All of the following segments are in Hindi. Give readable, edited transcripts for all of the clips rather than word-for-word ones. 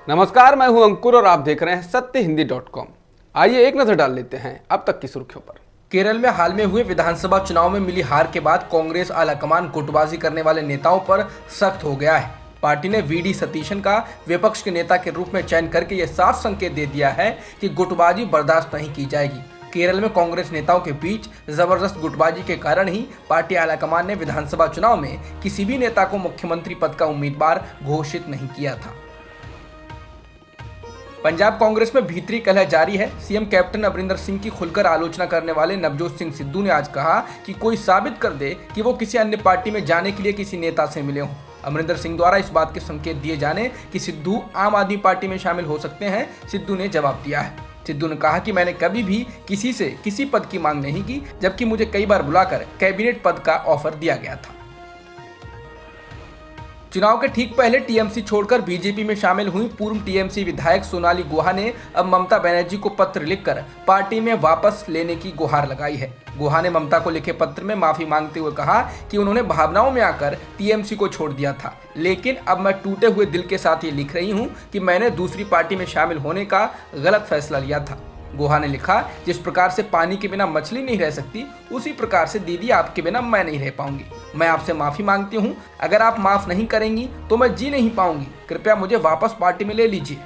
नमस्कार, मैं हूं अंकुर और आप देख रहे हैं सत्यहिंदी.com। आइए एक नजर डाल लेते हैं अब तक की सुर्खियों पर। केरल में हाल में हुए विधानसभा चुनाव में मिली हार के बाद कांग्रेस आलाकमान गुटबाजी करने वाले नेताओं पर सख्त हो गया है। पार्टी ने वीडी सतीशन का विपक्ष के नेता के रूप में चयन करके यह साफ संकेत दे दिया है कि गुटबाजी बर्दाश्त नहीं की जाएगी। केरल में कांग्रेस नेताओं के बीच जबरदस्त गुटबाजी के कारण ही पार्टी आलाकमान ने विधानसभा चुनाव में किसी भी नेता को मुख्यमंत्री पद का उम्मीदवार घोषित नहीं किया था। पंजाब कांग्रेस में भीतरी कलह जारी है। सीएम कैप्टन अमरिंदर सिंह की खुलकर आलोचना करने वाले नवजोत सिंह सिद्धू ने आज कहा कि कोई साबित कर दे कि वो किसी अन्य पार्टी में जाने के लिए किसी नेता से मिले हों। अमरिंदर सिंह द्वारा इस बात के संकेत दिए जाने कि सिद्धू आम आदमी पार्टी में शामिल हो सकते हैं, सिद्धू ने जवाब दिया है। सिद्धू ने कहा कि मैंने कभी भी किसी से किसी पद की मांग नहीं की, जबकि मुझे कई बार बुलाकर कैबिनेट पद का ऑफर दिया गया था। चुनाव के ठीक पहले टीएमसी छोड़कर बीजेपी में शामिल हुई पूर्व टीएमसी विधायक सोनाली गुहा ने अब ममता बनर्जी को पत्र लिखकर पार्टी में वापस लेने की गुहार लगाई है। गुहा ने ममता को लिखे पत्र में माफी मांगते हुए कहा कि उन्होंने भावनाओं में आकर टीएमसी को छोड़ दिया था, लेकिन अब मैं टूटे हुए दिल के साथ ये लिख रही हूँ कि मैंने दूसरी पार्टी में शामिल होने का गलत फैसला लिया था। गुहा ने लिखा, जिस प्रकार से पानी के बिना मछली नहीं रह सकती, उसी प्रकार से दीदी आपके बिना मैं नहीं रह पाऊंगी। मैं आपसे माफी मांगती हूँ, अगर आप माफ नहीं करेंगी तो मैं जी नहीं पाऊंगी। कृपया मुझे वापस पार्टी में ले लीजिए।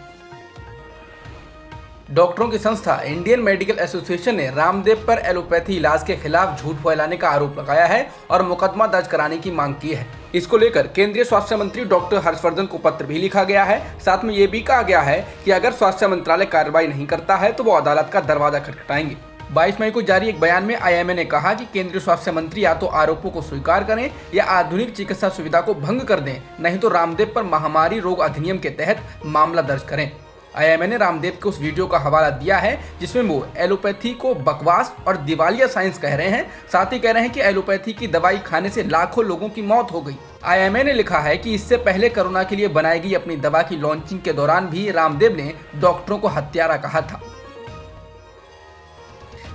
डॉक्टरों की संस्था इंडियन मेडिकल एसोसिएशन ने रामदेव पर एलोपैथी इलाज के खिलाफ झूठ फैलाने का आरोप लगाया है और मुकदमा दर्ज कराने की मांग की है। इसको लेकर केंद्रीय स्वास्थ्य मंत्री डॉक्टर हर्षवर्धन को पत्र भी लिखा गया है। साथ में ये भी कहा गया है कि अगर स्वास्थ्य मंत्रालय कार्रवाई नहीं करता है तो वो अदालत का दरवाजा खटखटाएंगे। 22 मई को जारी एक बयान में आईएमए ने कहा कि केंद्रीय स्वास्थ्य मंत्री या तो आरोपों को स्वीकार करें या आधुनिक चिकित्सा सुविधा को भंग कर दें, नहीं तो रामदेव पर महामारी रोग अधिनियम के तहत मामला दर्ज करें। आईएमए ने रामदेव के उस वीडियो का हवाला दिया है जिसमें वो एलोपैथी को बकवास और दिवालिया साइंस कह रहे हैं। साथ ही कह रहे हैं कि एलोपैथी की दवाई खाने से लाखों लोगों की मौत हो गई। आईएमए ने लिखा है कि इससे पहले कोरोना के लिए बनाई गई अपनी दवा की लॉन्चिंग के दौरान भी रामदेव ने डॉक्टरों को हत्यारा कहा था।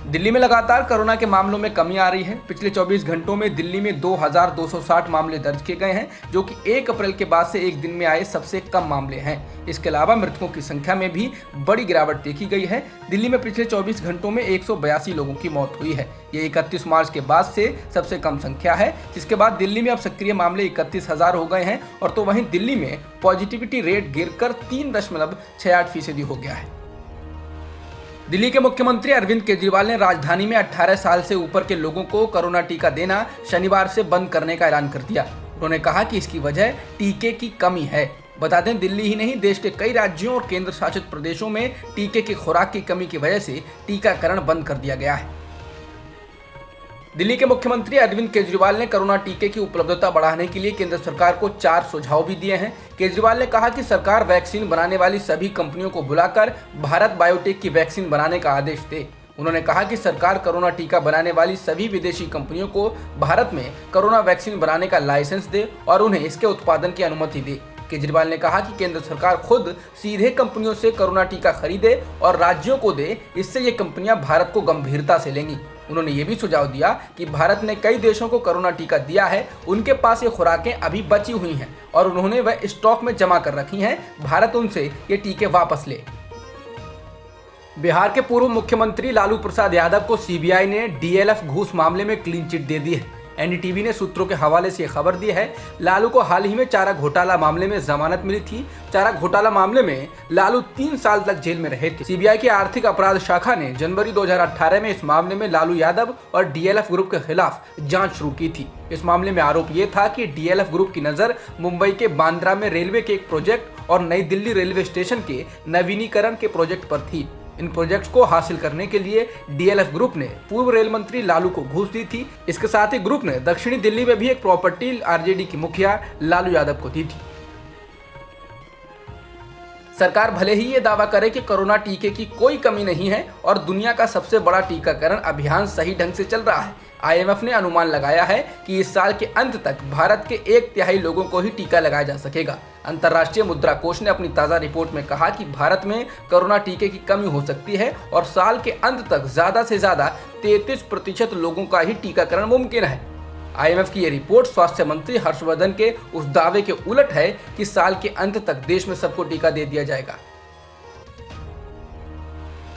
दिल्ली में लगातार कोरोना के मामलों में कमी आ रही है। पिछले 24 घंटों में दिल्ली में 2260 मामले दर्ज किए गए हैं, जो कि 1 अप्रैल के बाद से एक दिन में आए सबसे कम मामले हैं। इसके अलावा मृतकों की संख्या में भी बड़ी गिरावट देखी गई है। दिल्ली में पिछले 24 घंटों में 182 लोगों की मौत हुई है। ये 31 मार्च के बाद से सबसे कम संख्या है, जिसके बाद दिल्ली में अब सक्रिय मामले 31,000 हो गए हैं। और तो वहीं दिल्ली में पॉजिटिविटी रेट गिरकर 3.68% हो गया है। दिल्ली के मुख्यमंत्री अरविंद केजरीवाल ने राजधानी में 18 साल से ऊपर के लोगों को कोरोना टीका देना शनिवार से बंद करने का ऐलान कर दिया। उन्होंने कहा कि इसकी वजह टीके की कमी है। बता दें, दिल्ली ही नहीं, देश के कई राज्यों और केंद्र शासित प्रदेशों में टीके की खुराक की कमी की वजह से टीकाकरण बंद कर दिया गया है। दिल्ली के मुख्यमंत्री अरविंद केजरीवाल ने कोरोना टीके की उपलब्धता बढ़ाने के लिए केंद्र सरकार को 4 सुझाव भी दिए हैं। केजरीवाल ने कहा कि सरकार वैक्सीन बनाने वाली सभी कंपनियों को बुलाकर भारत बायोटेक की वैक्सीन बनाने का आदेश दे। उन्होंने कहा कि सरकार कोरोना टीका बनाने वाली सभी विदेशी कंपनियों को भारत में कोरोना वैक्सीन बनाने का लाइसेंस दे और उन्हें इसके उत्पादन की अनुमति दे। केजरीवाल ने कहा कि केंद्र सरकार खुद सीधे कंपनियों से कोरोना टीका खरीदे और राज्यों को दे, इससे ये कंपनियां भारत को गंभीरता से लेंगी। उन्होंने ये भी सुझाव दिया कि भारत ने कई देशों को कोरोना टीका दिया है, उनके पास ये खुराकें अभी बची हुई हैं और उन्होंने वह स्टॉक में जमा कर रखी हैं। भारत उनसे ये टीके वापस ले। बिहार के पूर्व मुख्यमंत्री लालू प्रसाद यादव को सीबीआई ने डीएलएफ घूस मामले में क्लीन चिट दे दी है। एनडीटीवी ने सूत्रों के हवाले से खबर दी है। लालू को हाल ही में चारा घोटाला मामले में जमानत मिली थी। चारा घोटाला मामले में लालू 3 साल तक जेल में रहे थे। सीबीआई की आर्थिक अपराध शाखा ने जनवरी 2018 में इस मामले में लालू यादव और डीएलएफ ग्रुप के खिलाफ जांच शुरू की थी। इस मामले में आरोप ये था कि डीएलएफ ग्रुप की नजर मुंबई के बांद्रा में रेलवे के एक प्रोजेक्ट और नई दिल्ली रेलवे स्टेशन के नवीनीकरण के प्रोजेक्ट पर थी। इन प्रोजेक्ट्स को हासिल करने के लिए डीएलएफ ग्रुप ने पूर्व रेल मंत्री लालू को घूस दी थी। इसके साथ ही ग्रुप ने दक्षिणी दिल्ली में भी एक प्रॉपर्टी आरजेडी की मुखिया लालू यादव को दी थी। सरकार भले ही ये दावा करे कि कोरोना टीके की कोई कमी नहीं है और दुनिया का सबसे बड़ा टीकाकरण अभियान सही ढंग से चल रहा है। आईएमएफ ने अनुमान लगाया है कि इस साल के अंत तक भारत के 1/3 लोगों को ही टीका लगाया जा सकेगा। अंतर्राष्ट्रीय मुद्रा कोष ने अपनी ताज़ा रिपोर्ट में कहा कि भारत में कोरोना टीके की कमी हो सकती है और साल के अंत तक ज़्यादा से ज़्यादा 33% लोगों का ही टीकाकरण मुमकिन है। आईएमएफ की यह रिपोर्ट स्वास्थ्य मंत्री हर्षवर्धन के उस दावे के उलट है कि साल के अंत तक देश में सबको टीका दे दिया जाएगा।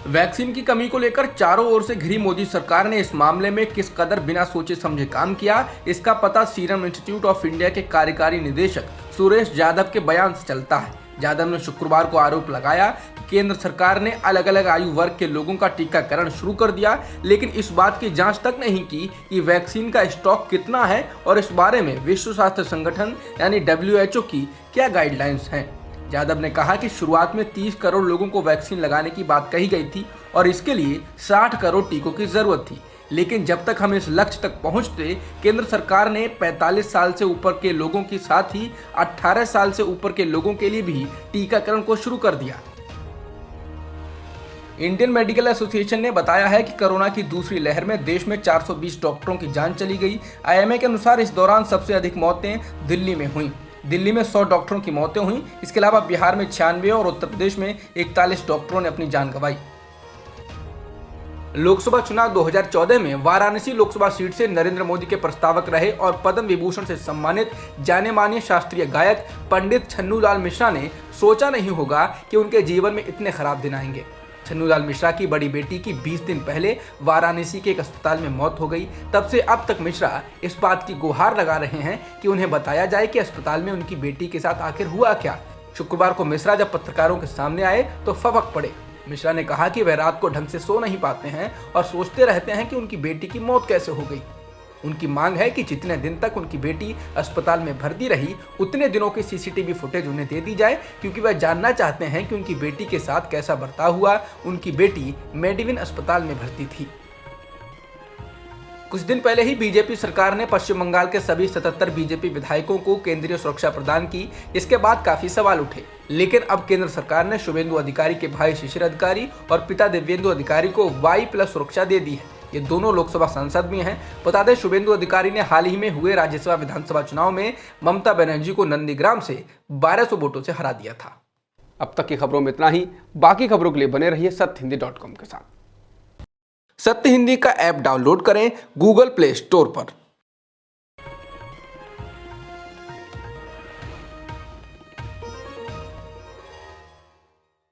वैक्सीन की कमी को लेकर चारों ओर से घिरी मोदी सरकार ने इस मामले में किस कदर बिना सोचे समझे काम किया, इसका पता सीरम इंस्टीट्यूट ऑफ इंडिया के कार्यकारी निदेशक सुरेश यादव के बयान से चलता है। यादव ने शुक्रवार को आरोप लगाया कि केंद्र सरकार ने अलग अलग आयु वर्ग के लोगों का टीकाकरण शुरू कर दिया, लेकिन इस बात की जांच तक नहीं की कि वैक्सीन का स्टॉक कितना है और इस बारे में विश्व स्वास्थ्य संगठन यानी WHO की क्या गाइडलाइंस हैं। यादव ने कहा कि शुरुआत में 30 करोड़ लोगों को वैक्सीन लगाने की बात कही गई थी और इसके लिए 60 करोड़ टीकों की जरूरत थी, लेकिन जब तक हम इस लक्ष्य तक पहुंचते, केंद्र सरकार ने 45 साल से ऊपर के लोगों के साथ ही 18 साल से ऊपर के लोगों के लिए भी टीकाकरण को शुरू कर दिया। इंडियन मेडिकल एसोसिएशन ने बताया है कि कोरोना की दूसरी लहर में देश में 420 डॉक्टरों की जान चली गई। आईएमए के अनुसार इस दौरान सबसे अधिक मौतें दिल्ली में हुई। दिल्ली में 100 डॉक्टरों की मौतें हुई। इसके अलावा बिहार में 96 और उत्तर प्रदेश में 41 डॉक्टरों ने अपनी जान गंवाई। लोकसभा चुनाव 2014 में वाराणसी लोकसभा सीट से नरेंद्र मोदी के प्रस्तावक रहे और पद्म विभूषण से सम्मानित जाने माने शास्त्रीय गायक पंडित छन्नूलाल मिश्रा ने सोचा नहीं होगा कि उनके जीवन में इतने खराब दिन आएंगे। छन्नूलाल मिश्रा की बड़ी बेटी की 20 दिन पहले वाराणसी के एक अस्पताल में मौत हो गई। तब से अब तक मिश्रा इस बात की गुहार लगा रहे हैं कि उन्हें बताया जाए कि अस्पताल में उनकी बेटी के साथ आखिर हुआ क्या। शुक्रवार को मिश्रा जब पत्रकारों के सामने आए तो फबक पड़े। मिश्रा ने कहा कि वह रात को ढंग से सो नहीं पाते हैं और सोचते रहते हैं कि उनकी बेटी की मौत कैसे हो गई। उनकी मांग है कि जितने दिन तक उनकी बेटी अस्पताल में भर्ती रही, उतने दिनों की सीसीटीवी फुटेज उन्हें दे दी जाए, क्योंकि वह जानना चाहते हैं कि उनकी बेटी के साथ कैसा बर्ताव हुआ। उनकी बेटी मेडिविन अस्पताल में भर्ती थी। कुछ दिन पहले ही बीजेपी सरकार ने पश्चिम बंगाल के सभी 77 बीजेपी विधायकों को केंद्रीय सुरक्षा प्रदान की। इसके बाद काफी सवाल उठे, लेकिन अब केंद्र सरकार ने शुभेंदु अधिकारी के भाई शिशिर अधिकारी और पिता दिव्येंदु अधिकारी को Y+ सुरक्षा दे दी है। ये दोनों लोकसभा सांसद भी हैं। बता दें, शुभेंदु अधिकारी ने हाल ही में हुए राज्यसभा विधानसभा चुनाव में ममता बनर्जी को नंदीग्राम से 1200 वोटों से हरा दिया था। अब तक की खबरों में इतना ही। बाकी खबरों के लिए बने रहिए सत्यहिंदी.com के साथ। सत्य हिंदी का ऐप डाउनलोड करें गूगल प्ले स्टोर पर।